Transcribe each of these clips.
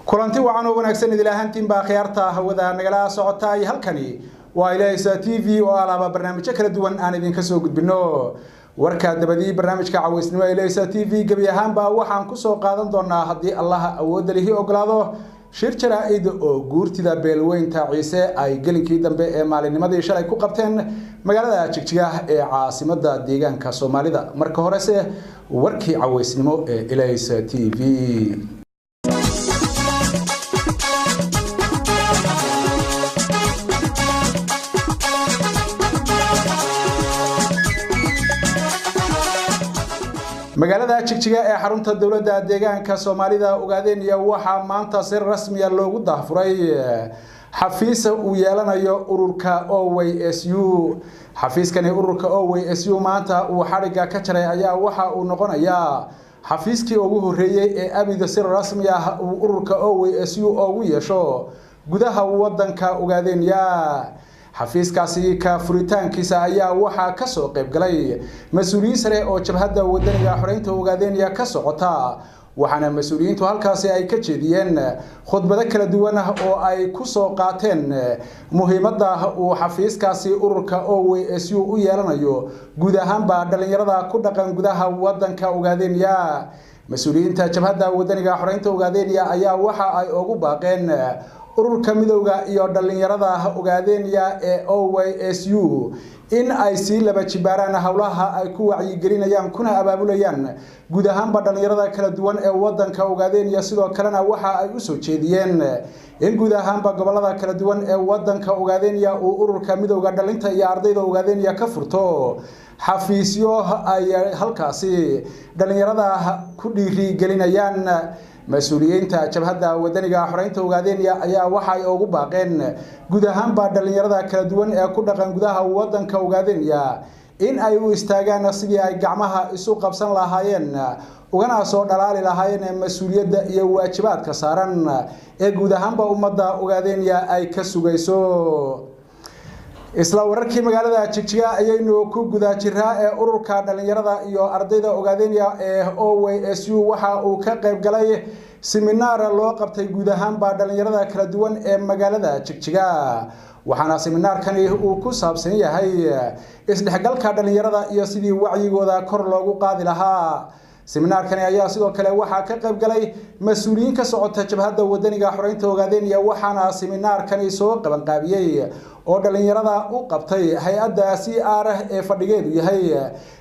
kulanti wacan oo wanaagsan idil ahaantiin baa khiyaarta hawada nagala socotay halkani waa Ilaysa TV oo alaaba barnaamijyo kala duwan aan idin ka soo gudbino warka dabadii barnaamijka caweysnimo Ilaysa TV gabi ahaan baa waxaan ku soo qaadan doonaa hadii Allah awood leeyahay ogolaado shir jaraa'id oo guurtida beelweynta Ciise ay gelinkii dambe ee maalinnimadii shalay ku qabteen magaalada Jigjiga ee caasimadda deegaanka Soomaalida marka horese warkii caweysnimo ee Ilaysa TV magaalada Jigjiga ee xarunta dawladda deegaanka Soomaalida ogaadeen iyo waxa maanta si rasmi ah loogu dahfuray xafiis uu yeelanayo ururka OYSU xafiiskani ururka OYSU maanta uu xariga ka jaray ayaa waxa uu noqonayaa xafiiskii ugu horeeyay ee abida si rasmi ah uu ururka OYSU ugu yeesho gudaha wadanka ogaadeen xafiiskaasi ka furitaankiisa ayaa waxa ka soo qayb galay mas'uuliyiin sare oo jabhadda wadaniga xoreynta ogaadeen ka socota waxaana mas'uuliyiintu halkaasi ay ka jeediyeen khudbado kala duwan oo ay ku soo qaateen muhiimadda uu xafiiskaasi ururka OYSU u yeelanayo guud ahaanba dhalinyarada ku dhaqan gudaha wadanka ogaadeen mas'uuliyiinta jabhadda wadaniga xoreynta ogaadeen ayaa waxa ay ugu baaqeen ururka midowga iyo dhalinyarada ogaadeen ee OYSU in ay si laba jibaaraan hawlaha ay ku wacyi gelinayaan kuna abaabulayaan guud ahaanba dhalinyarada kala duwan ee wadanka ogaadeen sidoo kalena waxa ay u soo jeediyeen in guud ahaanba gobolada kala duwan ee wadanka ogaadeen uu ururka midowga dhalinta iyo ardayda ogaadeen ka furto xafiisyo ay halkaasi dhalinyarada ku dhiiri gelinayaan mas'uuliyiinta jabhadda wadaniga xoreynta ogaadeen ayaa waxa ay ugu baaqeen guud ahaanba dhalinyarada kala duwan ee ku dhaqan gudaha wadanka ogaadeen in ay u istaagaan sidii ay gacmaha isu qabsan lahaayeen ugana soo dhalaali lahaayeen mas'uuliyadda iyo waajibaadka saaran ee guud ahaanba ummadda ogaadeen ay ka sugayso isla wararkii magaalada Jigjiga ayaynu ku guda jiraa ee ururka dhalinyarada iyo ardayda ogaadeen ee OYSU waxa uu ka qayb galay seminar loo qabtay guud ahaanba dhalinyarada kala duwan ee magaalada Jigjiga waxaana seminarkani uu ku saabsan yahay isdhexgalka dhalinyarada iyo sidii wacyigooda kor loogu qaadi lahaa seminarkani ayaa sidoo kale waxa ka qayb galay mas'uuliyiin ka socota jabhadda wadaniga xoreynta ogaadeen waxaana seminarkani soo qaban qaabiyay oo dhalinyarada u qabtay hay'adda CR ee fadhigeedu yahay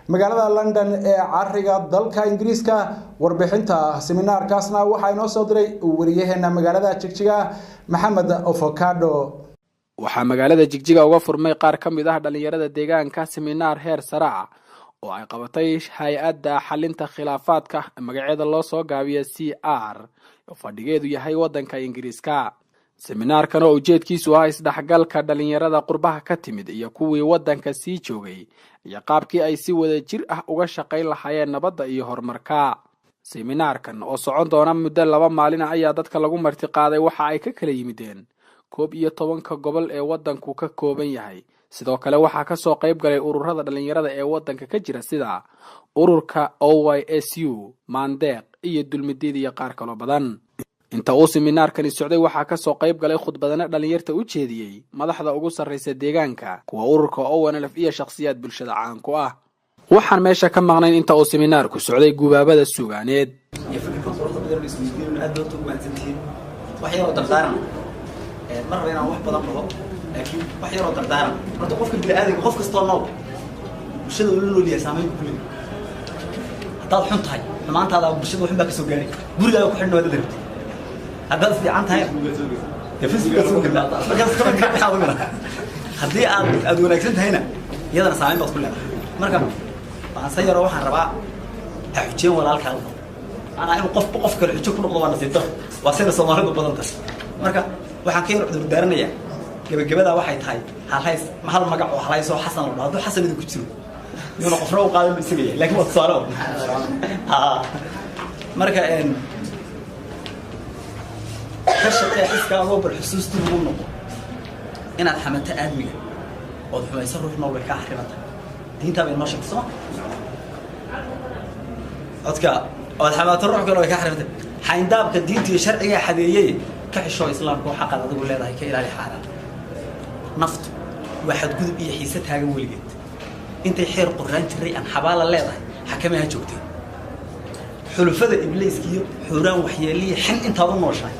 magaalada London ee cariga dalka Ingiriiska warbixinta seminarkaasna waxa inoo soo diray wariyaheena magaalada Jigjiga Maxamed Avocado waxa magaalada Jigjiga uga furmay qaar ka mid ah dhalinyarada deegaanka seminar heer sare oo ay qabatay hay'adda xalinta khilaafaadka magaceeda loo soo gaabiyo CR oo fadhigeedu yahay wadanka Ingiriiska seminarkan oo ujeedkiisu ah isdhexgalka dhalinyarada qurbaha ka timid iyo kuwii wadanka sii joogay iyo qaabkii ay si wada jir ah uga shaqayn lahaayeen nabadda iyo horumarka seminarkan oo socon doona muddo 2 maalin ayaa dadka lagu marti qaaday waxa ay ka kala yimideen 11 gobol ee wadanku ka kooban yahay sidoo kale waxa ka soo qayb galay ururada dhalinyarada ee wadanka ka jira sida ururka OYSU Mandeeq iyo Dulmideed iyo qaar kale badan inta uu seminarkani socday waxa ka soo qayb galay khudbadana dhalinyarta u jeediyay madaxda ugu sarreeyay deegaanka kuwa ururka ONLF iyo shakhsiyaad bulshada caan ku ah waxaan meesha ka maqnayn inta uu seminarku socday gubaabada suugaaneed لكن وحير ودردارة مرت قف بالآدم قف كستولو بشدة ولو ليه سامين كله حتى الحنت هاي لما أنت هذا بشدة وحنا كسوقاني قول لا يكون هذا درت هذا في عنت هاي يفز كسوق الله بس كم حاول هدي أدور أكسنت هنا يلا سامين بس كلنا مركب عن سيارة واحد ربع حجين ولا الكلام أنا إنه قف كل حجوك نقطة وانا سيطة وصير الصومالي ببضنته مركب waxaan ka yar dardaarnaya gabagabada waxay tahay halays mahal magac oo halays oo Xasan oo hadu Xasan idinku jiro inuu qofna u qaadan isagay laakiin wad saaro marka ka shaqeeya iska oo bar xusuustu ugu noqo inaad xamata aadmiga oo xumayso ruux nool ka xarimata diinta bay noo sheegto codka oo xamata ruux kale ka xarimata xayndaabka diinta iyo sharciga xadeeyay ka xisho islaamku waxa qad adigu leedahay ka ilaali xaaran naftu waxad gudub iyo xiisa taagan weligeed intay xeer quraan jiray aan xabaala leedahay xakamaha joogtay xulufada ibliiskiyo xuraan waxyeeliye xin intaad u nooshahay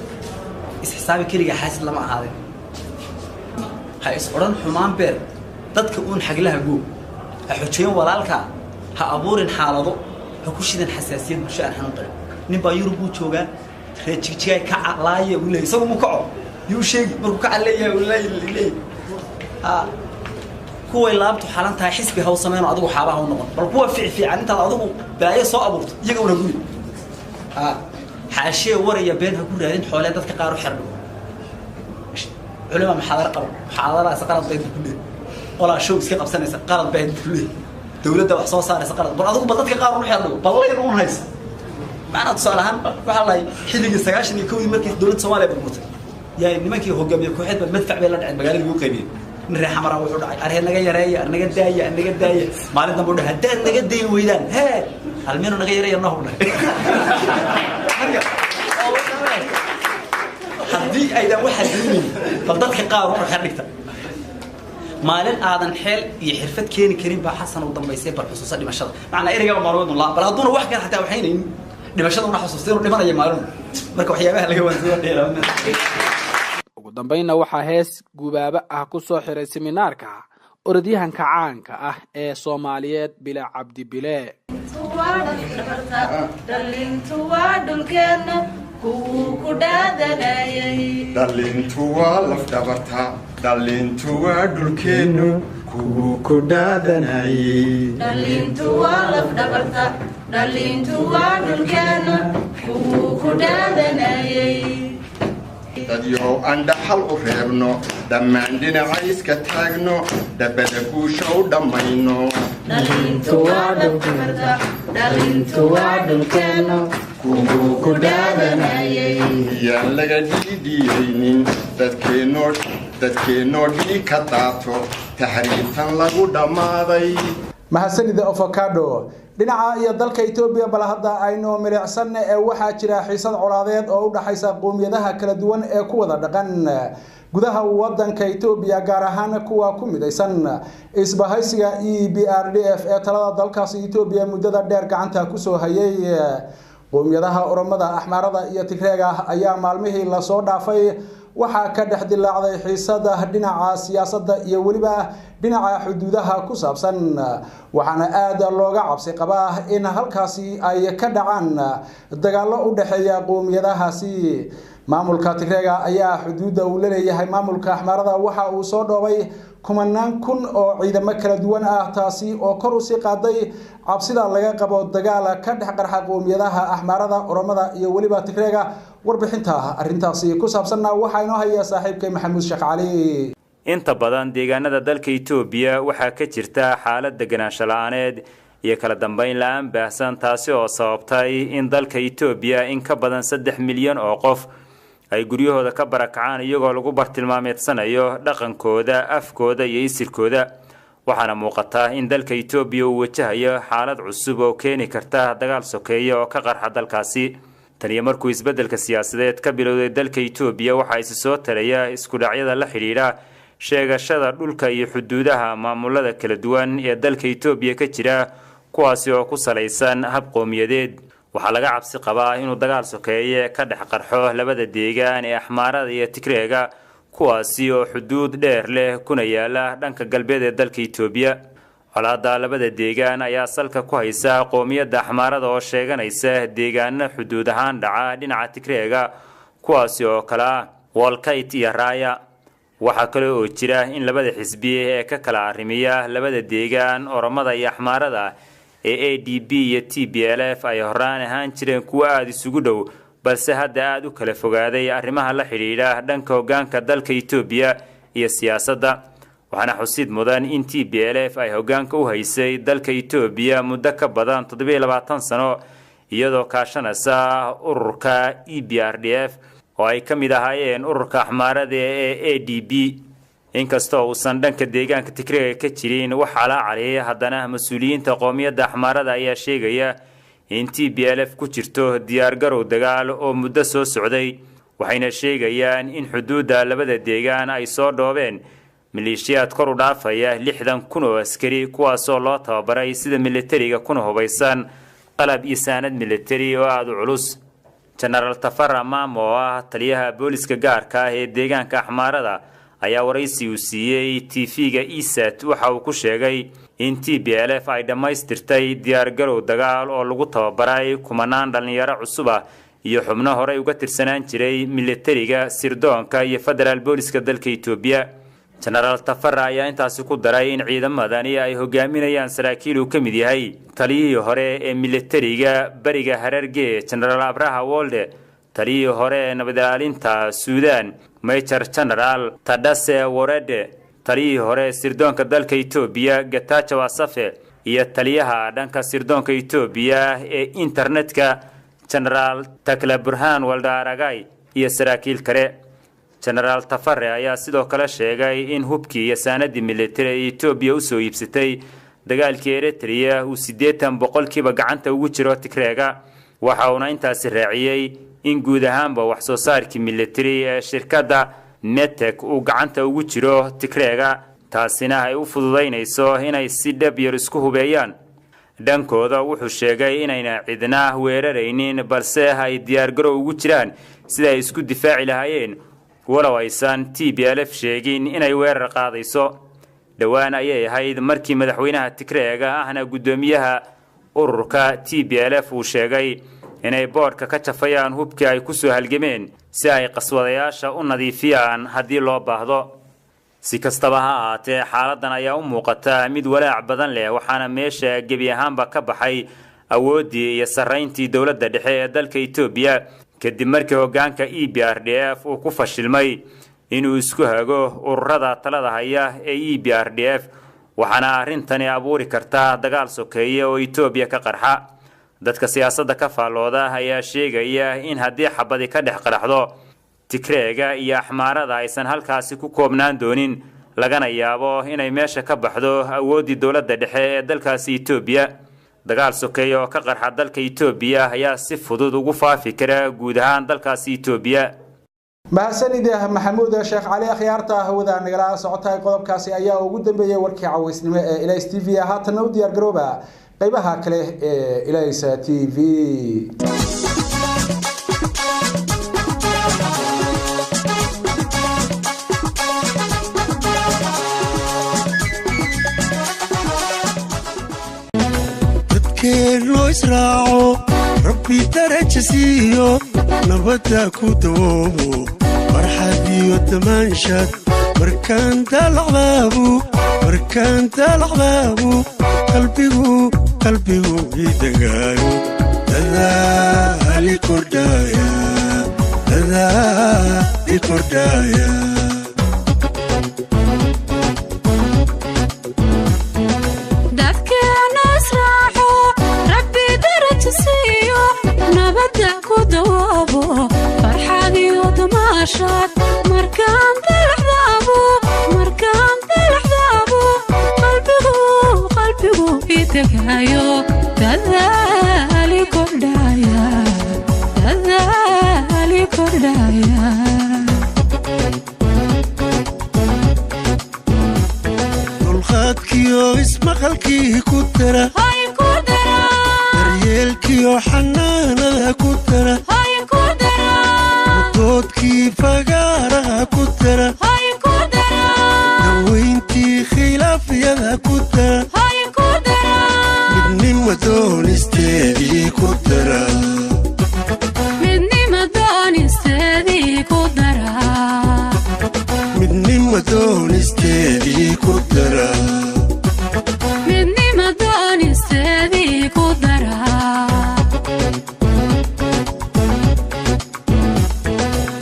isxisaabi kaliya xaasid lama ahaadin ha is oran xumaan beer dadka uun xaglaha goob ha xujeen walaalka ha abuurin xaalado ha ku shidan xasaasiyad bulsho aan xanuun qabin nin baa Yurub uu joogaa reejigay ka calaaye uu leeyahay isagu mu kaco yuu sheegi markuu ka caleeyahay uu leeyahay kuwa laabtu xalantaa xisbi haw sameeyno adigu xaabaha u noqon bal kuwa fiican inta adigu baayo soo abuurto iyaga una guri xaashee waraya been ha ku raadin xoolaha dadka qaar u xirdo culama maxaadar qabo xaaladaas qalad bay ku leeyahay wala show iska qabsanaysa qalad bay ku leeyahay dawladda wax soo saaraysa qalad bal adigu dadka qaar u xirdo bal leeyahay uun haysa macna tusalahan waxa la xilliga 91 markii dawladda Soomaaliya burburtay yaa nimankii hogaamiye ku xidba madfac bay la dhacay magaalada ugu qaybiyay نريح حمرا وحول عي أرهن نجا نجا داية مالين نبوده هدان نجا داية ويدان هاي هالمينو نجا يريا نهونا حدي أيضا واحد مني فضلك قارون وحركته مالين آذن حيل يحرفت كين كريم بحسن وضم بيسيب بالحصوصات لمشهد معنا إيه رجال مارون الله بل هدون واحد حتى وحين لمشهد ونحصوصين ولمن يجي مارون مركب حيابها اللي هو ugu dambayna waxa hees gubaaba ah ku soo xiray seminaarka orodyahanka caanka ah ee Soomaaliyeed Bila Cabdi Bile dhalintu waa dhulkeena ku dhaadanayay dhalintu waa laf dhabarta dhalintu waa dhulkeena ku dhaadanayay dhalintu waa laf dhabarta dhalintu waa dhulkeena ku dhaadanayay dadyo aan dhaxal u reebno dhammaan dhinacayska taagno dabada guusha u dhammayno dhalintu waa dhabarta dhalintu waa dhulkeena ku dhaadanayay yaan laga dhiidhiyeynin dadkeennoo dhiig ka daato taxriiftan lagu dhammaaday mahadsanida avocado dhinaca iyo dalka Itoobiya bal hadda aynu milicsan ee waxa jira xiisad colaadeed oo u dhaxaysa qoomiyadaha kala duwan ee ku wada dhaqan gudaha wadanka Itoobiya gaar ahaan kuwa ku midaysan isbahaysiga EPRDF ee talada dalkaas Itoobiya muddada dheer gacanta ku soo hayay qoomiyadaha Oromada Axmaarada iyo Tigreega ayaa maalmihii la soo dhaafay waxa ka dhex dilaacday xiisada dhinaca siyaasadda iyo waliba dhinaca xuduudaha ku saabsan waxaana aad looga cabsi qabaa in halkaasi ay ka dhacaan dagaalo u dhaxeeya qoomiyadahaasi maamulka Tigreega ayaa xuduudda uu leeyahay maamulka Axmaarada waxa uu soo dhoobay kumanaan kun oo ciidamo kala duwan ah taasi oo kor u sii qaaday cabsida laga qabo dagaal ka dhex qarxa qoomiyadaha Axmaarada Oromada iyo waliba Tigreega warbixinta arintaasi ku saabsanna waxa inoo haya saaxiibkay Maxamuud Sheekh Cali inta badan deegaanada dalka Itoobiya waxa ka jirta xaalad deganaansho la'aaneed iyo kala dambeyn la'aan baahsan taasi oo sababtay in dalka Itoobiya in ka badan 3 milyan oo qof ay guryahooda ka barakacaan iyagoo lagu bartilmaameedsanayo dhaqankooda afkooda iyo isirkooda waxaana muuqata in dalka Itoobiya uu wajahayo xaalad cusub oo keeni karta dagaal sokeeye oo ka qarxa dalkaasi tani markuu isbedelka siyaasadeed ka bilowday dalka Itoobiya waxa ay soo taraya isku dhacyada la xiriira sheegashada dhulka iyo xuduudaha maamulada kala duwan ee dalka Itoobiya ka jira kuwaasi oo ku salaysan hab qowmiyadeed waxa laga cabsi qabaa inuu dagaal sokeeye ka dhex qarxo labada deegaan ee Axmaarada iyo Tigreega kuwaasi oo xuduud dheer leh kuna yaala dhanka galbeed ee dalka Itoobiya colaadda labada deegaan ayaa salka ku haysa qoomiyadda Axmaarada oo sheeganaysa deegaano xuduud ahaan dhaca dhinaca Tigreega kuwaasi oo kala Walkayt iyo Raaya waxa kale oo jira in labada xisbi ee ka kala arrimiya labada deegaan Oromada iyo Axmaarada ee ADB iyo TPLF ay horaan ahaan jireen kuwa aad isugu dhow balse hadda aad u kala fogaaday arrimaha la xiriira dhanka hoggaanka dalka Itoobiya iyo siyaasadda waxaana xusid mudan in TPLF ay hoggaanka u haysay dalka Itoobiya muddo ka badan 27 sano iyadoo kaashanaysa ururka EPRDF oo ay ka mid ahaayeen ururka Axmaarada ee ADB inkastoo uusan dhanka deegaanka Tigreega ka jirin wax calaacal haddana mas'uuliyiinta qoomiyadda Axmaarada ayaa sheegaya in TPLF ku jirto diyaargarow dagaal oo muddo soo socday waxayna sheegayaan in xuduudda labada deegaan ay soo dhoobeen maleeshiyaad kor u dhaafaya 60,000 oo askari kuwaasoo loo tababaray sida militariga kuna hubaysan qalab iyo saanad militari oo aad u culus General Tafara Mamo oo ah taliyaha booliska gaarka ah ee deegaanka Axmaarada ayaa waraysi u siiyay TV-ga ISAT waxa uu ku sheegay in TPLF ay dhamaystirtay diyaargarow dagaal oo lagu tababaray kumanaan dhalinyaro cusub ah iyo xubno hore uga tirsanaan jiray militariga sirdoonka iyo federal booliska dalka Itoobiya General Tafara ayaa intaasi ku daray in ciidamadani ay hogaaminayaan saraakiil uu ka mid yahay taliyihii hore ee militariga bariga Hararge General Abraha Wolde taliyihii hore ee nabad ilaalinta Suudaan Major General Tadase Worede taliyihii hore sirdoonka dalka Itoobiya Getachew Asafe iyo taliyaha dhanka sirdoonka Itoobiya ee internetka General Takla Burhan Waldaragay iyo saraakiil kale General Tafare ayaa sidoo kale sheegay in hubkii iyo saanadii military Itoobiya u soo iibsatay dagaalkii Eritrea uu 80% gacanta ugu jiro Tigreega waxa uu intaasi raaciyay in guud ahaanba wax soo saarkii military ee shirkadda Metek uu gacanta ugu jiro Tigreega taasina ay u fududeynayso inay si dhab yar isku hubeeyaan dhankooda wuxuu sheegay inayna cidna weeraraynin balse ay diyaar garow ugu jiraan sida ay isku difaaci lahaayeen walaw aysan TPLF sheegin inay weerar qaadayso dhawaan ayay ahayd markii madaxweynaha Tigreega ahna gudoomiyaha ururka TPLF uu sheegay inay boorka ka jafayaan hubkii ay ku soo halgameen si ay qaswadayaasha u nadiifiyaan haddii loo baahdo si kastaba ha ahaatee xaaladan ayaa u muuqata mid walaac badan leh waxaana meesha gebi ahaanba ka baxay awoodii iyo sarreyntii dowladda dhexe ee dalka Itoobiya kadib markii hoggaanka EPRDF uu ku fashilmay inuu isku hago ururada talada haya ee EPRDF waxaana arintani abuuri kartaa dagaal sokeeye oo Itoobiya ka qarxa dadka siyaasadda ka faalooda ayaa sheegaya in haddii xabadi ka dhex qaraxdo Tigreega iyo Axmaarada aysan halkaasi ku koobnaan doonin lagana yaabo inay meesha ka baxdo awoodii dowladda dhexe ee dalkaasi Itoobiya dagaal sokeeye oo ka qarxa dalka Itoobiya ayaa si fudud ugu faafi kara guud ahaan dalkaasi Itoobiya mahadsanid Maxamuud Sheekh Cali akhyaarta hawada nagala socotay qodobkaasi ayaa ugu dambeeyay warkii cawaysnimo ee Ilays TV haatan u diyaar garooba qaybaha kale ee Ilays TV كيلو إسراعو ربي ترجسيو نبدا كدومو فرحتي وتمنشد مركان تلعبابو قلبي يدقايو تذالي كردايا مركان تلعبابو قلبي يتقايو تذالي كردايا دولخاتكيو اسم خلكي كترة دريالكيو حنانة كترة صوتكي فقارها كترة دوينتي خلاف يدها كترة مني مدون استاذي كترة مني مدون استاذي كدرة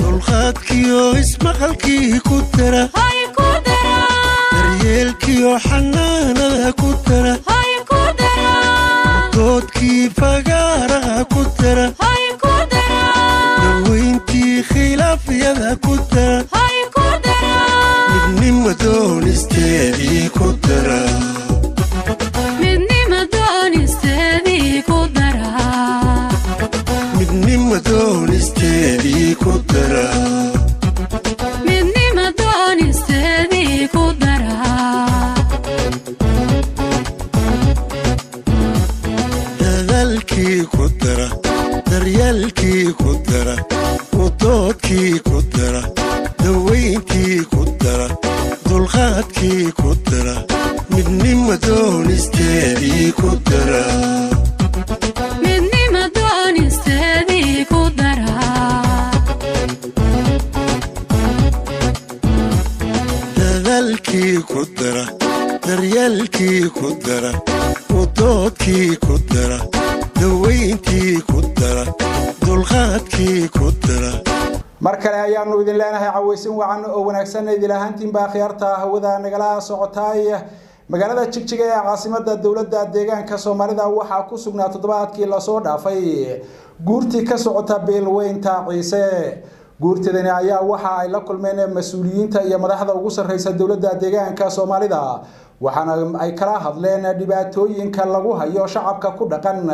دولخاتكيو اسم خلكي كترة دريالكيو حنانة كترة صوتكي فقارها كترة دوينتي خلاف يدها كترة مني مدون استاذي كترة مني مدون استاذي كدرة midnima doonisteedii ku dara midnima doonisteedii ku dara dadaalkii ku dara daryaalkii ku dara udoodkii ku dara dawayntii ku dara dulqaadkii ku dara midnima doonisteedii ku dara midnima doonisteedii ku dara dadaalkii ku dara daryaalkii ku dara udoodkii ku dara dawayntii ku dara dulqaadkii ku dara mar kale ayaanu idin leenahay cawaysin wacan oo wanaagsan idil ahaantiinba khiyaarta hawada nagala socotay magaalada Jigjiga ee caasimadda dawladda deegaanka Soomaalida waxaa ku sugnaa toddobaadkii la soo dhaafay guurtii ka socota beelweynta Ciise guurtidani ayaa waxa ay la kulmeen mas'uuliyiinta iyo madaxda ugu sarreysa dawladda deegaanka Soomaalida waxaana ay kala hadleen dhibaatooyinka lagu hayo shacabka ku dhaqan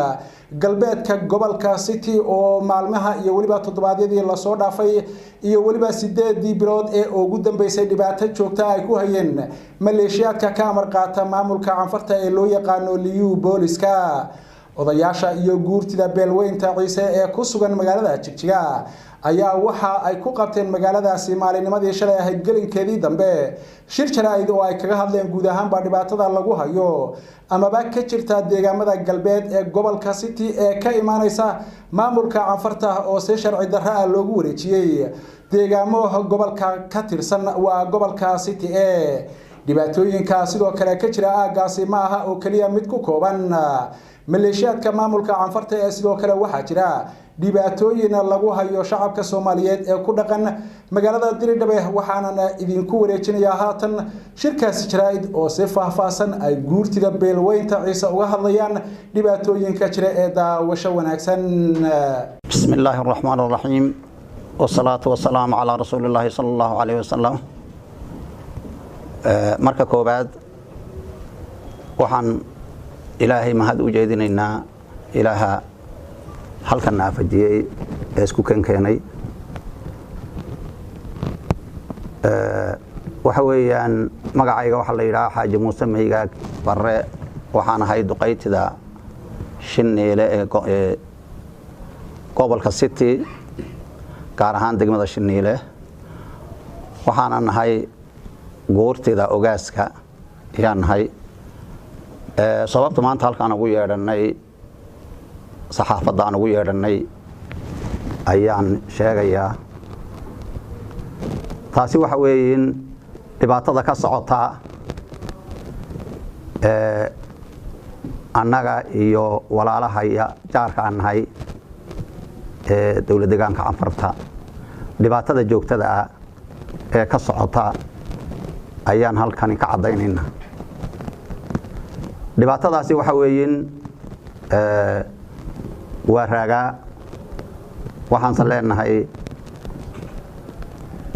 galbeedka gobolka City oo maalmaha iyo waliba toddobaadyadii la soo dhaafay iyo waliba 8 bilood ee ugu dambeysay dhibaato joogta ay ku hayeen maleeshiyaadka ka amar qaata maamulka canfarta ee loo yaqaano liyu booliska odayaasha iyo guurtida beelweynta Ciise ee ku sugan magaalada Jigjiga ayaa waxa ay ku qabteen magaaladaasi maalinimadii shalay ahayd gelinkeedii dambe shir jaraa'id oo ay kaga hadleen guud ahaan dhibaatada lagu hayo amaba ka jirta deegaamada galbeed ee gobolka City ee ka imaanaysa maamulka canfarta oo si sharci darro ah loogu wareejiyay deegaamo gobolka ka tirsan waa gobolka City ee dhibaatooyinka sidoo kale ka jira aagaasi ma aha oo kaliya mid ku kooban maleeshiyaadka maamulka canfarta ee sidoo kale waxa jira dhibaatooyin lagu hayo shacabka Soomaaliyeed ee ku dhaqan magaalada Diridhabe waxaana idinku wareejinayaa haatan shirkaasi jaraa'id oo si faahfaahsan ay guurtida beelweynta Ciise uga hadlayaan dhibaatooyinka jira ee daawasho wanaagsan bismillaahir rahmaanir rahiim wasalaatu wasalaamu ala rasuulillaah sallallahu alayhi wasallam marka koobaad waxaan ilaahay mahad u jeedinaynaa ilaaha halkan naafajiyay ee isku keenay waxa weeyaan magacayga waxa la yiraahdaa Xaaji Muuse Meygaag Barre waxaan ahay duqeytida Shiniile ee gobolka City gaar ahaan degmada Shiniile waxaan nahay goortida ogaaska ayaan nahay sababta maanta halkaan ugu yeedhanay saxaafadda aan ugu yeedhanay ayaan sheegayaa taasi waxa weeyeen dhibaatada ka socota annaga iyo walaalahaya jaarka aan nahay ee dawladda deegaanka canfarta dhibaatada joogtada ah ee ka socota ayaan halkan ka cadaynaynaa dhibaatadaasi waxa weeyeen waa raaga waxaan leenahay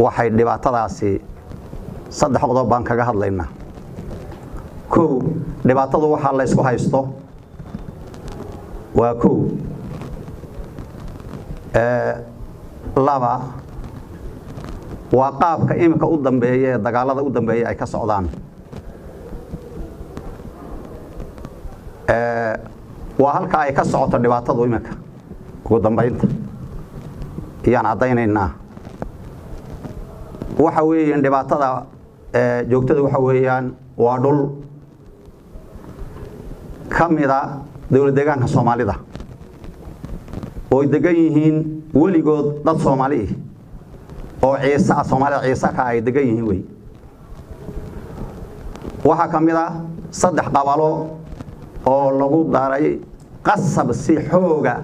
waxay dhibaatadaasi saddex qodob baan kaga hadlaynaa koow dhibaatadu waxa la isku haysto waa koow laba waa qaabka imika u dambeeya ee dagaalada u dambeeya ay ka socdaan waa halka ay ka socoto dhibaatadu imika ugu dambeynta iyaan cadaynaynaa waxa weeyaan dhibaatada joogtada waxa weeyaan waa dhul kamida dawladda deegaanka Soomaalida oo degan yihiin weligood dad Soomaali oo Ciise Soomaalida Ciise ka ay degan yihiin way waxa kamida saddex qabalo oo lagu daray qasab si xooga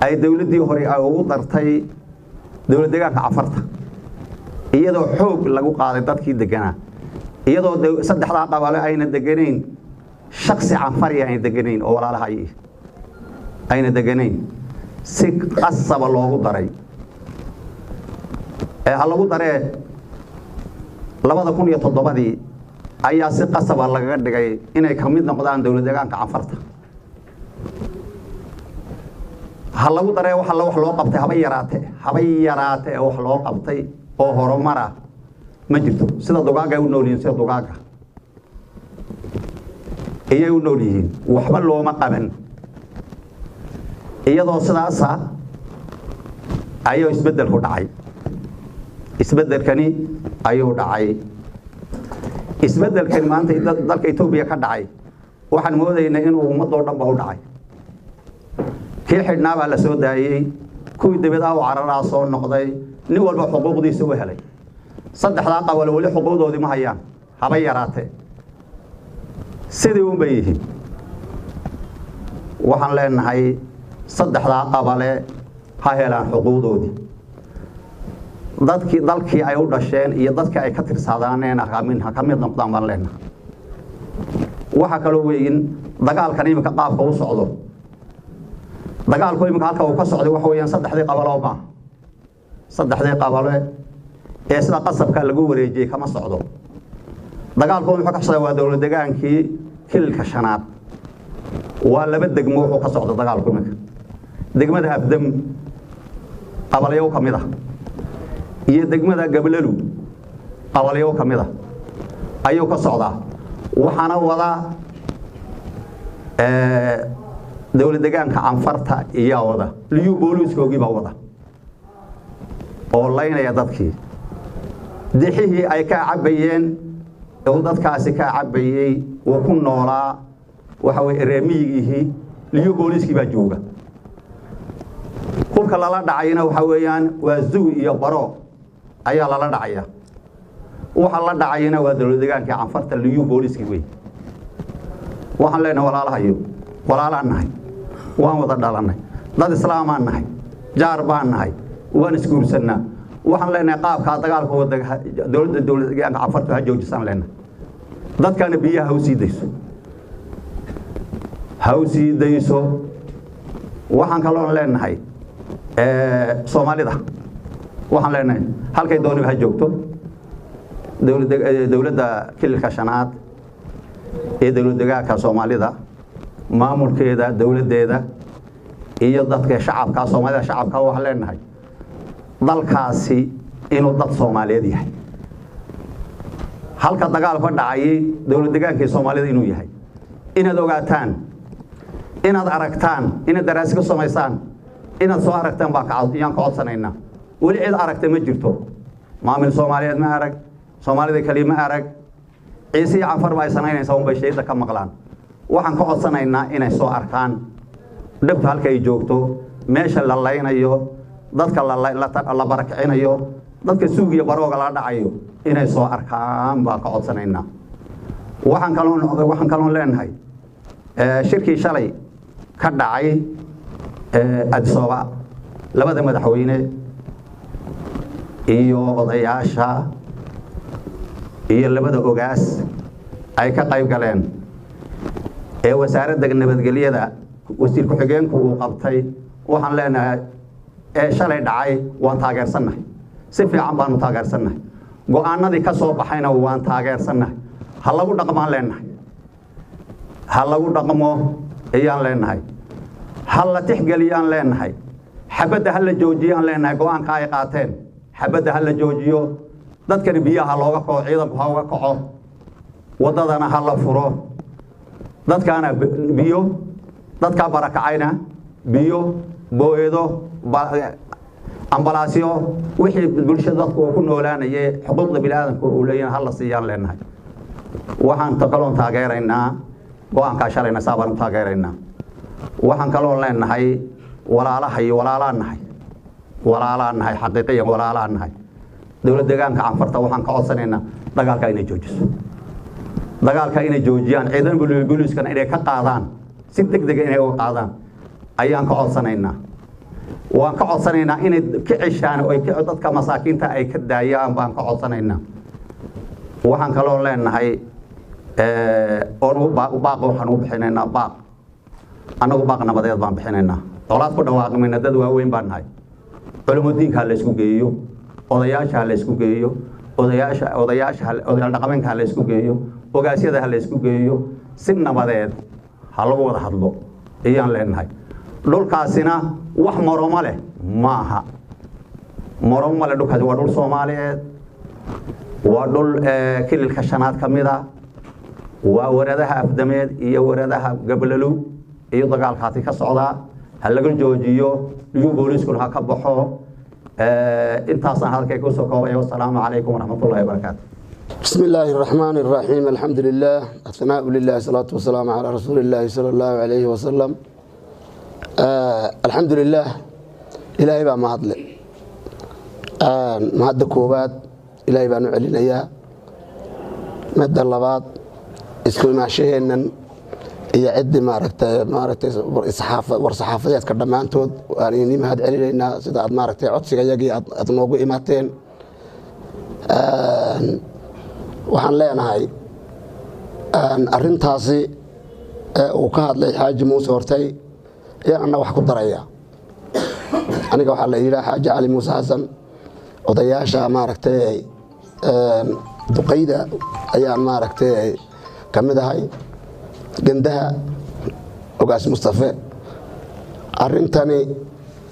ay dawladdii hore ay ugu dartay dawladda deegaanka Canfarta iyadoo xoog lagu qaaday dadkii deganaa iyadoo saddexda qabalo ayna deganeyn shakhsi Canfari ay deganeyn oo walaalaha ayna deganeyn si qasab loogu daray lagu daray 2007 ayaa si qasab laga dhigay inay ka mid noqdaan dawladda deegaanka Canfarta ha lagu daree wax loo qabtay haba yaraatee wax loo qabtay oo horumara ma jirto sida dugaaga u nool yihiin sida dugaaga ayay u nool yihiin waxba looma qaban iyadoo sidaasa ayuu isbedelku dhacay isbedelkani ayuu dhacay isbedelkan maanta dalka Itoobiya ka dhacay waxaan moodaynaa inuu ummadoo dhan ba u dhacay kii xidhnaa baa la soo daayay kuwii dibadda u cararaa soo noqday nin walba xuquuqdiisa u helay saddexdaa qabal wali xuquuqdoodii ma hayaan haba yaraatee sidii un bay yihiin waxaan leenahay saddexdaa qabale ha helaan xuquuqdoodii dalkii ay u dhasheen iyo dadkii ay ka tirsadaaneen ha ka mid noqdaan baan leenahay waxa kaloo weyn dagaalkan iminka qaabka u socdo dagaalku iminka halka uu ka socday waxa weeyaan saddexdii qabalo ma saddexdii qabale ee sida qasabka lagu wareejiyay kama socdo dagaalku wuxuu ka socday waa dawlad deegaankii kilka shanaad waa laba degmo wuxuu ka socdo dagaalku iminka degmada Afdam qabalayo kamid ah iyo degmada Gablalu qabalayo kamid ah ayuu ka socdaa waxaana wada dawlad deegaanka Anfarta iyo wada liyu booliiskoogii baa wada oo laynaya dadkii dixihii ay ka cabayeen oo dadkaasi ka cabayay oo ku noolaa waxa way reemiyigii liyu booliiskii baa jooga kubka lala dhacayna waxa weeyaan waa Zuu iyo Baro ayaa lala dhacaya waxa la dhacayna waa dawlad deegaanka Anfarta liyu booliiskii way waxaan leenahay walaalahayo walaalaan nahay waan wada dhalanay dad islaamaan nahay jaar baan nahay waan isguursanaa waxaan leenahay qaabka dagaalka wada dawladda deegaanka Anfarta ha joojisan leenahay dadkana biyaha ha u sii dayso waxaan kaloo leenahay Soomaalida waxaan leenahay halkay doonay ha joogto dawladda kilka shanaad ee dawladda deegaanka Soomaalida maamulkeeda dawladeeda iyo dadka shacabka Soomaalida shacabka waxaan leenahay dalkaasi inuu dad Soomaaliyeed yahay halka dagaal ka dhacay dawlad deegaanka Soomaalida inuu yahay inaad ogaataan inaad aragtaan inaad daraasad ka sameysaan inaad soo aragtaan baa ka codsanaynaa wali cid aragtay ma jirto maamul Soomaaliyeed ma arag Soomaalida kalima arag ciise Anfar baa sanaynaysa oo basheeda ka maqlaan waxaan ka codsanaynaa inay soo arkaan dhabta halka ay joogto meesha la laynayo dadka la barakicinayo dadka suugiyo barooga la dhacayo inay soo arkaan baa ka codsanaynaa waxaan kaloo leenahay shirkii shalay ka dhacay Addis Ababa labada madaxweyne iyo odayaasha iyo labada ogaas ay ka qayb galeen ee wasaaradda nabadgelyada wasiir ku xigeenku uu qabtay waxaan leenahay shalay dhacay waan taageersanahay si fiican baan u taageersanahay go'aanadii ka soo baxayna waan taageersanahay ha lagu dhaqmaan leenahay ha lagu dhaqmo ayaan leenahay ha la tixgeliyaan leenahay xabadda ha la joojiyaan leenahay go'aanka ay qaateen xabadda ha la joojiyo dadkan biyaha looga kaco ciidanku ha uga kaco wadadana ha la furo dadkana biyo dadka barakacayna biyo booyado ambalaasyo wixii bulshada dadku ku noolaanayay xuquuqda bini'aadamka uu leeyahay hal la siiyaan leenahay waxaan taqaloon taageeraynaa go'aanka shalayna saaban taageeraynaa waxaan kaloo leenahay walaalaan nahay xaqiiqiyan walaalaan nahay dawlad deegaanka Anfarta waxaan ka codsanaynaa dagaalka inay joojiso dagaalka inay joojiyaan ciidan booliiskan inay ka qaadaan si degdeg ah inay u qaadaan ayaan ka codsanaynaa waan ka codsanaynaa inay ka cishaan oo dadka masaakiinta ay ka daayaan baan ka codsanaynaa waxaan kaloo leenahay waxaan u bixinaynaa baaq anagu baaq nabadeed baan bixinaynaa colaad ku dhawaaqmayna dad waaweyn baan nahay culimo diinka la isku geeyo odayaasha la isku geeyo odayaal dhaqameedka la isku geeyo ogaasyada la isku geeyo si nabadeed ha lagu wada hadlo ayaan leenahay dhulkaasina wax moromo leh maaha moromo male dhulkaasi waa dhul Soomaaliyeed waa dhul kililka shanaad ka mid ah waa waradaha afdameed iyo waradaha gablalow iyo dagaalkaasi ka socda hal laga joojiyo iyo booliisku ha ka baxo intaasna halkay ku soo koobay wassalaamu calaykum waraxmatullaahi wabarakaatuh بسم الله الرحمن الرحيم الحمد لله الثناء لله الصلاة والسلام على رسول الله صلى الله عليه وسلم الحمد لله إلهي بقى مهد لي مهد كوبات إلهي بقى نعلن إياه مهد اللبات اسكو مع شيئا هي عدي ماركتي ورصحافيات كردمانتود وأني مهد علينا سيدا ماركتي عدسي يجي أطنوغو إيماتين waxaan leenahay arintaasi uu ka hadlay xaaji Muuse hortay ayaan wax ku daraya aniga waxa la yiraahdaa xaaji Ali Muuse Xasan odayaasha maaragtay duqeyda ayaan maaragtay kamid ahay gandaha ogaas Mustafa arintani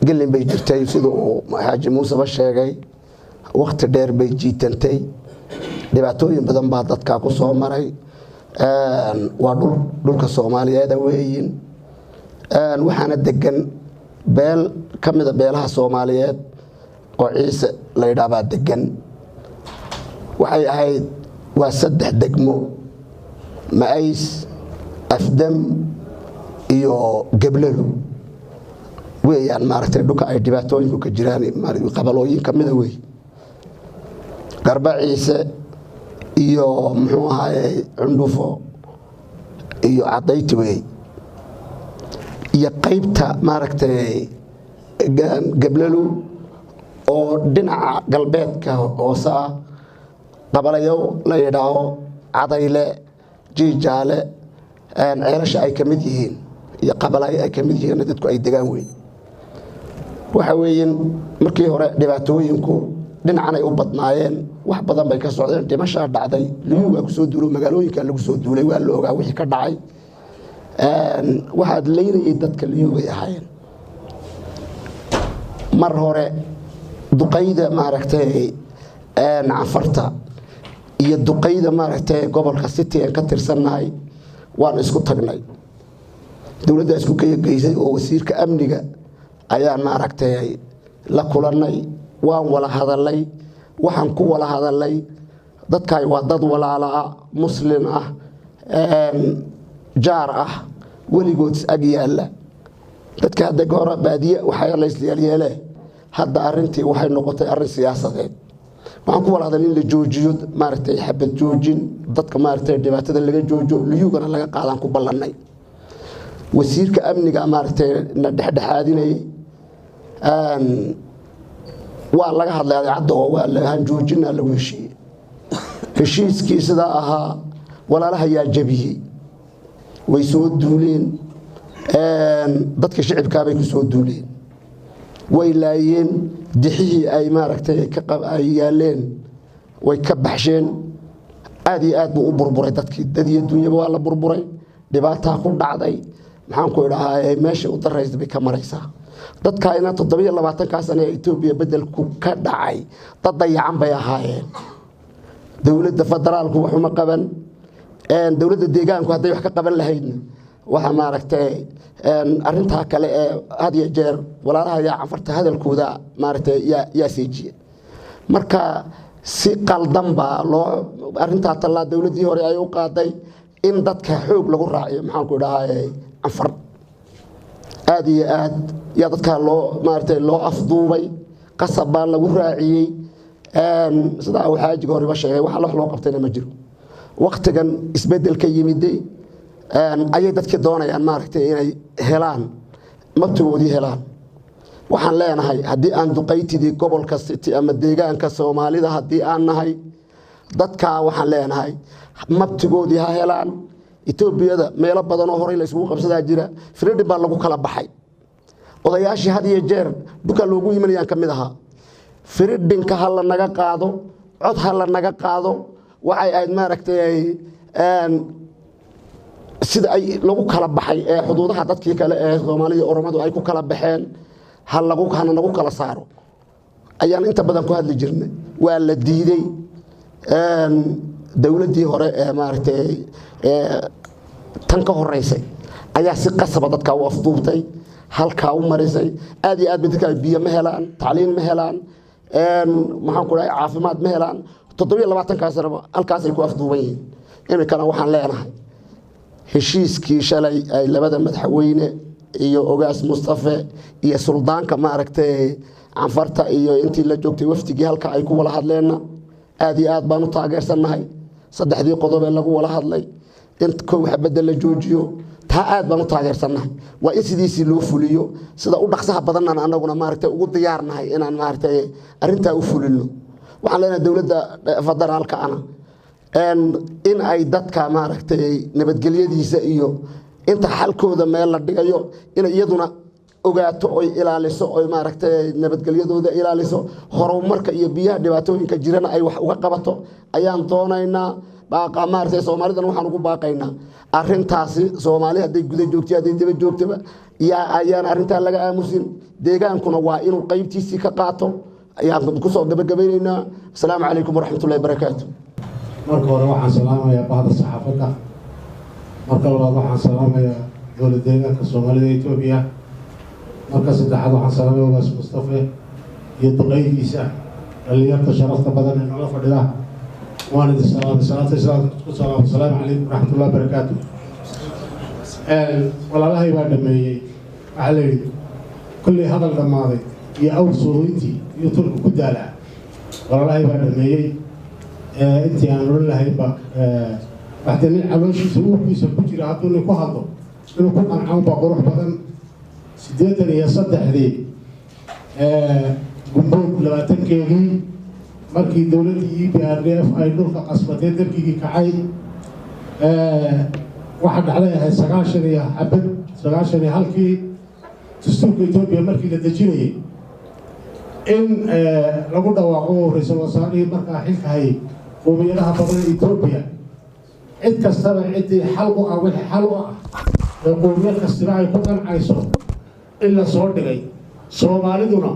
galin bay jirtay sidoo xaaji Muuse ba sheegay waqti dheer bay jiitantay dhibaatooyin badan baa dadka ku soo maray waa dhulka Soomaaliyeed weeyeen waxaana degan beel kamida beelaha Soomaaliyeed oo Ciise la yiraahdo degan waxay ahayd waa 3 degmo Maais Afdam iyo Gablalo weeyaan maaragtay dhulka ay dhibaatooyinku ka jiraan qabalooyin kamida weey Garba Ciise iyo muxuu ahaayay cundufo iyo cadayti way iyo qaybta maaragtay Gablalo oo dhinaca galbeedka hoosa qabalayo la yiraahdo cadayle jiijaale ceelasha ay kamid yihiin iyo qabalay ay kamid yihiin dadku ay degaan way waxa weeyeen markii hore dhibaatooyinku dhinacan ay u badnaayeen wax badan bay ka socdeen dhimasha dhacday liyuga ku soo duulay magaalooyinka lagu soo duulay waa la ogaa wixii ka dhacay waxaad leeyahay dadka liyuga yahaayeen mar hore duqeyda maaragtay cafarta iyo duqeyda maaragtay gobolka City ee ka tirsanaay waan isku tagnay dawladda isku geysay oo wasiirka amniga ayaan maaragtay la kulanay waan wala hadalay waxaan ku wala hadalay dadkay waa dad walaala muslim ah jaar ah waligood ag yaala dadka hadda goora baadiye waxa la isleeyahay hadda arintii waxay noqotay arin siyaasadeed waxaan ku wala hadalay in la joojiyo maaragtay xabad joojin dadka maaragtay dhibaatada laga joojiyo liyugana laga qaadan ku ballanay wasiirka amniga maaragtay na dhexdhexaadinay waa laga hadlay caddo waa la joojina lagu heshiiskii sida ahaa walaalaha yaa jabiyay way soo duuleen dadka shicibka bay ku soo duuleen way laayeen dixii ay maaragtay ka qabayaaleen way ka baxsheen aad iyo aad buu u burburay dadkii dadiyo dunyaba waa la burburay dhibaato ku dhacday maxaan ku idhaahay meesha u daraysay bay ka maraysaa dadka ina 27 sano ee Itoobiya bedelku ka dhacay dad dayacan bay ahaayeen dawladda federaalku waxuma qaban dawladda deegaanku haday wax ka qaban lahayd waxa maaragtay arinta kale ee had iyo jeer walaalaha yaa cafarta hadalkooda maaragtay yaa siijiye marka si qaldan baa loo arinta tala dawladii hore ay u qaaday in dadka xoog lagu raaciyo maxaan ku idhaahay cafar aad iyo aad ya dadka loo maartay loo afduubay qasab baa lagu raaciyay sida uu xaajiga hore sheegay waxa loo qabtayna ma jiro waqtigan isbedelka yimiday ayay dadka doonayaan maartay inay helaan mabtoodii helaan waxaan leenahay hadii aan duqeytidii gobolka City ama deegaanka Soomaalida hadii aan nahay dadka waxaan leenahay mabtoodii ha helaan Itoobiyada meelo badan oo hore la isugu qabsadaa jira Freddy baa lagu kala baxay odayaashii had iyo jeer duka loogu yimaanayaan kamid aha Freddy-nka hal naga qaado cod hal naga qaado waxay aad maaragtay sida ay lagu kala baxay ee xuduudaha dadkii kale ee Soomaaliya Oromadu ay ku kala baxeen hal lagu kala saaro ayaan inta badan ku hadli jirnay waa la diiday dawladii hore ee maartay tan ka horeysay ayaa si qasab dadka u afduubtay halka u marisay aad iyo aad dadka biyo ma helaan tacliin ma helaan maxaan ku dhahay caafimaad ma helaan 27 ka sano halkaas ay ku afduuban yihiin imikana waxaan leenahay heshiiskii shalay ay labada madaxweyne iyo ogaas Mustafa iyo suldaanka maaragtay anfarta iyo intii la joogtay waftigii halka ay ku wada hadleena aad iyo aad baan u taageersanahay saddexdii qodob ee lagu wada hadlay in koox bedel la joojiyo taa aad baan u taageersanahay waa in sidiisii loo fuliyo sida u dhaqsaha badan anaguna maaragtay ugu diyaarnahay inaan maaragtay arinta u fulino waxaan leenahay dawladda federaalka in ay dadka maaragtay nabadgelyadiisa iyo inta xalkooda meel la dhigayo in iyaduna ogaato oo ilaaliso oo maaragtay nabadgelyadooda ilaaliso horumarka iyo biyaha dhibaatooyinka jirana ay wax uga qabato ayaan doonaynaa baaqa maaragtay Soomaalidan waxaan ugu baaqaynaa arintaasi Soomaaliya haday gudaha joogtay haday daba joogtaba ayaan arinta laga aamusin deegaankuna waa inuu qaybtiisii ka qaato ayaan ku soo gabagabeynaa assalaamu calaykum waraxmatullaahi wabarakaatuh marka hore waxaan salaamayaa bahda saxaafadda marka labaad waxaan salaamayaa dowladda deegaanka Soomaalida Itoobiya marka saddexaad waxaan salaamayaa ogaas Mustafa iyo duqeydiisa dhalinyarta sharafta badan ee nala fadhida waan idin salaamay assalaamu calaykum waraxmatullaahi wabarakaatuh walaalahay baa dhameeyey waxaa la yidhi kulley hadal dhammaaday iyo awr sooweyntii iyo turku ku daalaa walaalahay baa dhameeyey intii aan oran lahaynba waxda nin calooshiisa uurkiisa ku jira hadduu nin ku hadlo inuu ku qancaan baa qurux badan 83 gumbood 20-keedii markii dowladdii EPRDF ay dhulka qasbatay dalkigii kacay waxa dhacday ahayd 91-kii dastuurka Itoobiya markii la dejinayay in lagu dhawaaqo ra'iisul wasaarihii markaa xilka hayay qowmiyadaha badan Itoobiya cid kastaba cidii xal u ah wixii xal u ah ee qowmiyad kastaba ay ku qancayso in la soo dhigay Soomaaliduna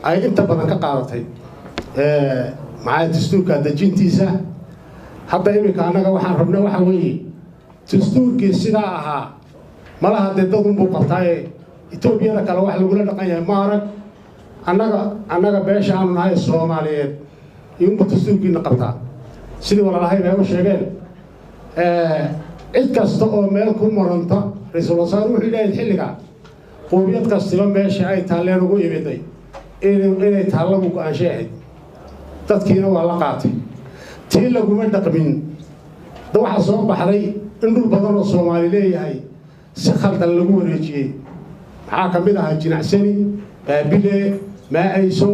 ay inta badan ka qaadatay maxay dastuurka dejintiisa hadda imika anaga waxaan rabnaa waxa weeye dastuurkii sidaa ahaa malaha dadadu buu qabtay Itoobiyada kale wax lagu la dhaqan yahay ma arag annaga beesha aanu nahay Soomaaliyeed iyo dastuurkiina qabtaa sidii walaalahay ay u sheegeen cid kasta oo meel ku maranta ra'iisul wasaaruhu wuxuu leeyahay xilliga qowmiyad kasta meesha ay taaleen ugu yimiday inay taalabu go'aanshahay dadkiina waa la qaatay tii laguma dhaqmin waxa soo baxday in dhul badan oo Soomaali leeyahay si khaldan lagu wareejiyay maxaa ka mid ah jinacsani baabile ma ayso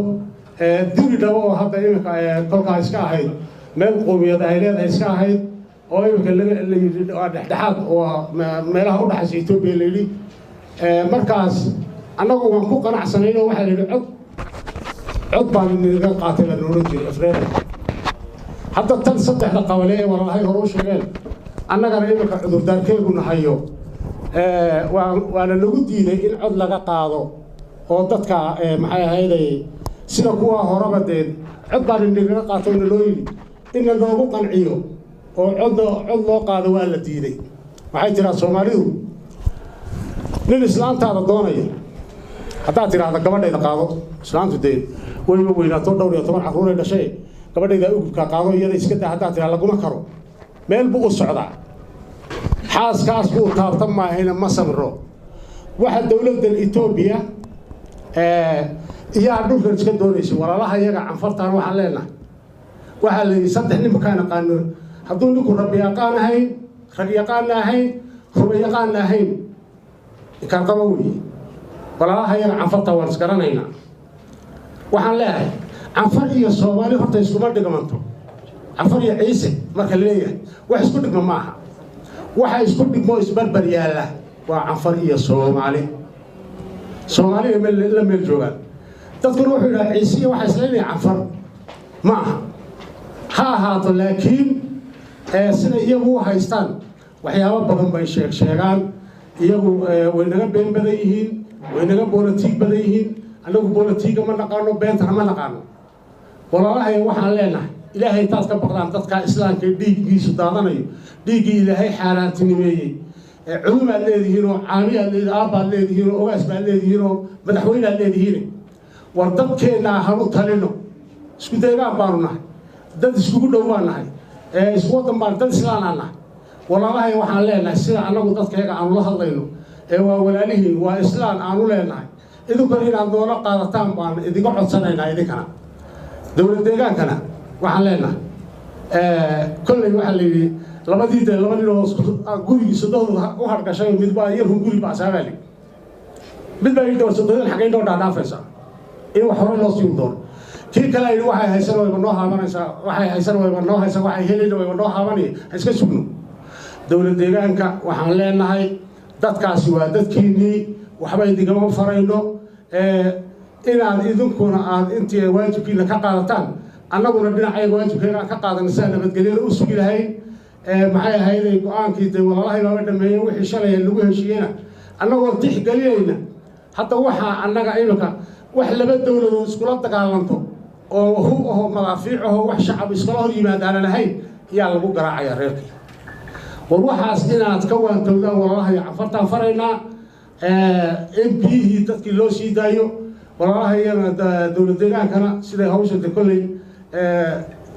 duri dhawo oo hadda imika kolka iska ahayd meel qowmiyad ay leedahay iska ahayd oo imika la yiri dhexdhexaad oo meelaha u dhaxaysa Itoobiya la yiri markaas annagu waan ku qanacsanayno waxa la yiri cod baan inaga qaatay la nooran jiray Afrika hadda tan saddexda qawale ee walaalahay hore u sheegeen annagana imika cudurdaarkeegu nahayo waana lagu diiday in cod laga qaado oo dadka maxay ahayday sida kuwa horeba deed cod baan inaga qaato in loo yiri in loogu qanciyo oo cod loo qaado waa la diiday waxay jiraan Soomaalidu nin islaantaada doonaya haddaad tiraahdo gabadhayda qaado islaantu deed wayba weynaato dhowr iyo 10 carruur ay dhashay gabadhayda ugubka qaado iyada iska daa haddaad tiraahdo laguma karo meel buu u socdaa xaaskaas buu taabtan maahayna ma samro waxa dowladda Itoobiya iyaa dhulka iska doonaysa walaalaha iyaga canfartaan waxaan leenahay waxa la yiri saddex nin ka naqaano hadduu ninku rabbi yaqaan ahayn rag yaqaan ahayn ruba yaqaan ahayn kan qabowi walaalaha iyaga canfartaan waan isgaranaynaa waxaan leeyahay canfar iyo Soomaali horta iskuma dhigmanto canfar iyo ciise marka la leeyahay wax isku dhigma maaha waxa isku dhigmo isbarbar yaala waa canfar iyo Soomaali la meel joogaan dadkuna wuxuu yiraahdaa ciise waxa isleeyahay canfar maaha ha ahaato laakiin sida iyagu haystaan waxyaabo badan bay sheegaan iyagu way naga been badan yihiin way naga bolotiig badan yihiin annagu bolotiiga ma naqaano beentana ma naqaano walaalahay waxaan leenahay ilaahay taas ka baqdaan dadka islaamka dhiiggiisu daadanayo dhiiggii ilaahay xaaraantinimeeyey culum aad leedihiin oo caami aad leedihiin aabbaad leedihiin oo ogaas baad leedihiin oo madaxweyne aad leedihiin war dadkeenna hanu talino isku deegaan baanu nahay dad iskugu dhow baan nahay isku waddan baan dad islaan aan nahay walaalahay waxaan leenahay sida annagu dadkayaga aanu la hadlayno waa walaalihiin waa islaan aanu leenahay idinkuna inaad noola qaadataan baan idinka codsanaynaa idinkana dowlad deegaankana waxaan leenahay kolley waxaa la yidhi laba nin oo gurigii sodooda u hargashay midbaa yarhun guri bacsaabaa lii mid baa yidhi war sodoodan xaggay noo dhaadhaafaysaa in wax hore loo siin doono kii kale yidhi waxay haysan wayba noo haabanaysaa waxay haysan wayba noo haysan waxay helayna wayba noo haabanaya ha iska sugno dowlad deegaanka waxaan leenahay dadkaasi waa dadkiinnii waxba idinkama farayno inaad idinkuna aad intii waajibkiina ka qaadataan annaguna dhinacayga waajibkeena aan ka qaadana sidaa nabadgelyada u sugi lahayn maxay ahayday go-aankii dee walaalahay baaba dhameeyeen wixii shalay lagu heshiiyena annagoo tixgelinayna hadda waxaa annaga imika wax laba dowladood iskula dagaalanto oo hub ahoo madaafiic ahoo wax shacab iskala hor yimaadaanan ahayn ayaa lagu garaacayaa reerkii war waxaas inaad ka waantowdaan walaalahay cafartaan faraynaa in biyihii dadkii loo sii daayo walaalaha iyana dowlad deegaankana siday hawsha de kolley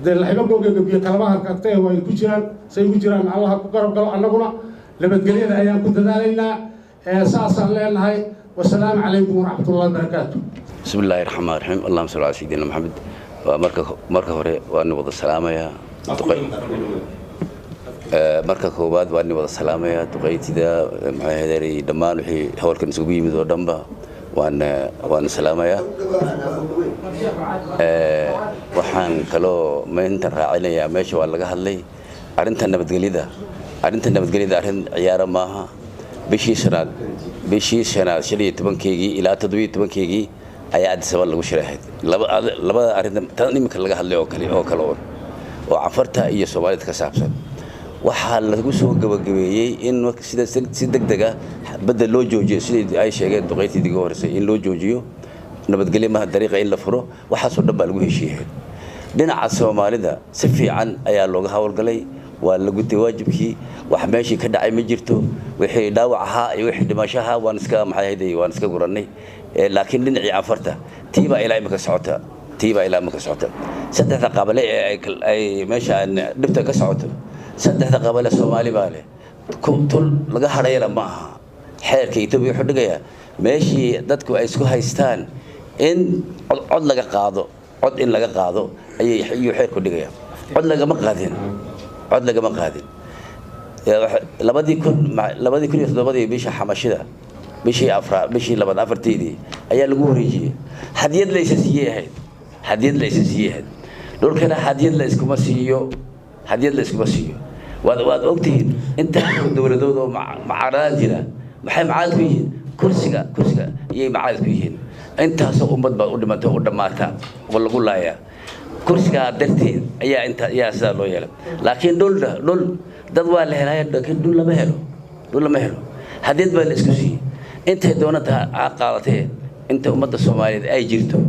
dee laxibo googega biyo kalamaha kagtee way ku jiraan say ku jiraan allaha ku garab galo annaguna nabadgelyada ayaan ku dadaalaynaa saasaan leenahay wasalaamu calaykum waraxmatullahi wabarakaatu بسم الله الرحمن الرحيم اللهم صل على سيدنا محمد marka hore waan wada salaamayaa marka koobaad waan wada salaamayaa duqeytida maxay dhammaan wixii hawlkan isugu yimid oo dhanba waan salaamayaa waxaan kaloo maanta raacinayaa meesha waa laga hadlay arinta nabadgelyada arrin ciyaar maaha bishii shanaad 15keegii ilaa 17keegii ayaa Addis Ababa lagu shiraahay labada arrin tan imika laga hadlay oo kale oo cafarta iyo Soomaalida ka saabsan waxaa lagu soo gabagabeeyay in sida si degdeg ah badda loo joojiyo sidii ay sheegeen duqeytidii ugu horeysay in loo joojiyo nabadgelyo ma dariiqa in la furo waxa soo dhanba lagu heshiiyay dhinaca Soomaalida si fiican ayaa looga hawlgalay waa lagu tawaajibkii wax meeshii ka dhacay ma jirto wixii dhaawac ahaa iyo wixii dhimashaha waan iska gurannay laakiin dhinacii cafarta tiiba ilaa imika socota saddexda qabale ay meesha dhibta ka socoto saddexda qabale Soomaali baa leh tul laga hadhayna ma aha xeerka Itoobiya wuxuu dhigayaa meeshii dadku ay isku haystaan in cod in laga qaado ayuu xeerku dhigayaa cod lagama qaadin labadii bisha xamashida bishii labaad afarteedii ayaa lagu wareejiyay hadiyad la isasiiyay dhulkana hadiyad la iskuma siiyo waad ogtihiin inta dowladood oo macaarad jira maxay macaarad ku yihiin kursiga iyay macaarad ku yihiin intaas ummad baa u dhimata u dhamaata oo lagu laaya kursiga darteed ayaa sida loo yeelay laakiin dhul dad waa la helay laakiin dhul lama helo hadiyad baa la isku siiyay intay doonata qaadatay inta ummadda Soomaaliyeed ay jirto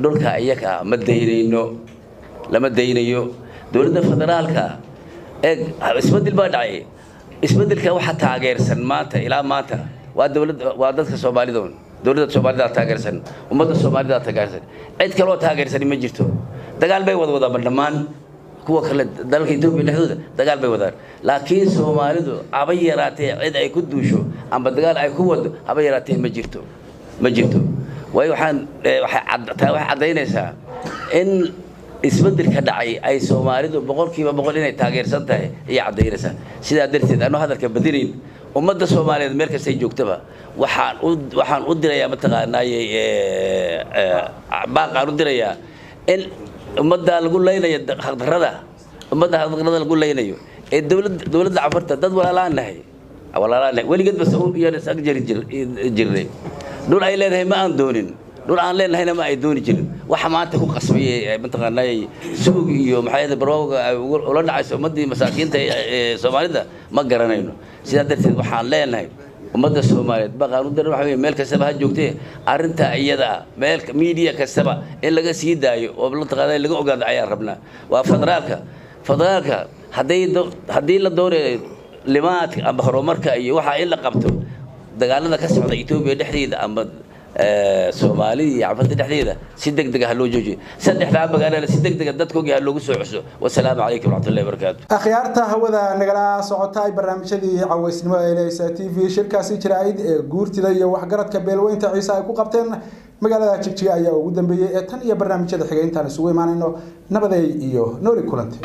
dhulka iyaga lama daynayo dowladda federaalka isbedel baa dhacay isbedelka waxa taageersan maanta ilaa maanta waa dadka Soomaaliyeed dowladda Soomaalida taageersan ummadda Soomaalida taageersan cid kale oo taageersan ma jirto dagaal bay wada dhammaan kuwa kale dalka Itoobiya dhexdooda dagaal bay wadaan laakiin Soomaalidu aba yaraatay cid ay ku duusho amba dagaal ay ku wado aba yaraatay ma jirto waxay cadaynaysaa in isbedelka dhacay ay Soomaalidu 100% inay taageersan tahay ay cadaynaysaa sidaa darteed aanu hadalka badinayn ummadda Soomaaliyeed meel kasta ay joogtaba waxaan u dirayaa mataqaanay baaqaan u dirayaa in ummadda lagu leynayo xaqdarrada lagu leynayo ee dawladda cafarta dad walaalaanahay weligeed bas u yar sag jirnay dhul ay leedahay ma aan doonin dhul aan leenahayna ma ay dooni jirin waxa maanta ku qasbay mataqaanay suuq iyo maxayada barooga ula dhacayso ummadii masaakiinta ee Soomaalida ma garanayno sida darteed waxaan leenahay ummadda Soomaaliyeed baqaan u daran waxa meel kasta ha joogtay arinta iyada meel media kasta in laga sii daayo oo la taqaanay laga ogaado ayaan rabnaa waa federaalka hadii la dooray limaadka ama horumarka iyo waxa in la qabto dagaalada ka socda Itoobiya dhexdeeda ama Soomaaliya iyo Afrika dhexdeeda si degdeg ah loo joojiyo saddexda magaalada si degdeg ah dadkooda ha loogu soo cusub wassalaamu calaykum warahmatullahi wabarakaatuh akhyaarta hawada nagala socota barnaamijyadii cawaysnimo ee Eleysa TV shirkaasi jiraayid ee guurtida iyo waxgaradka beelweynta Ciise ay ku qabteen magaalada Jigjiga ayaa ugu dambeeyay ee tan iyo barnaamijyada xiga intaan isugu imaanayno nabaday iyo nooli kulanti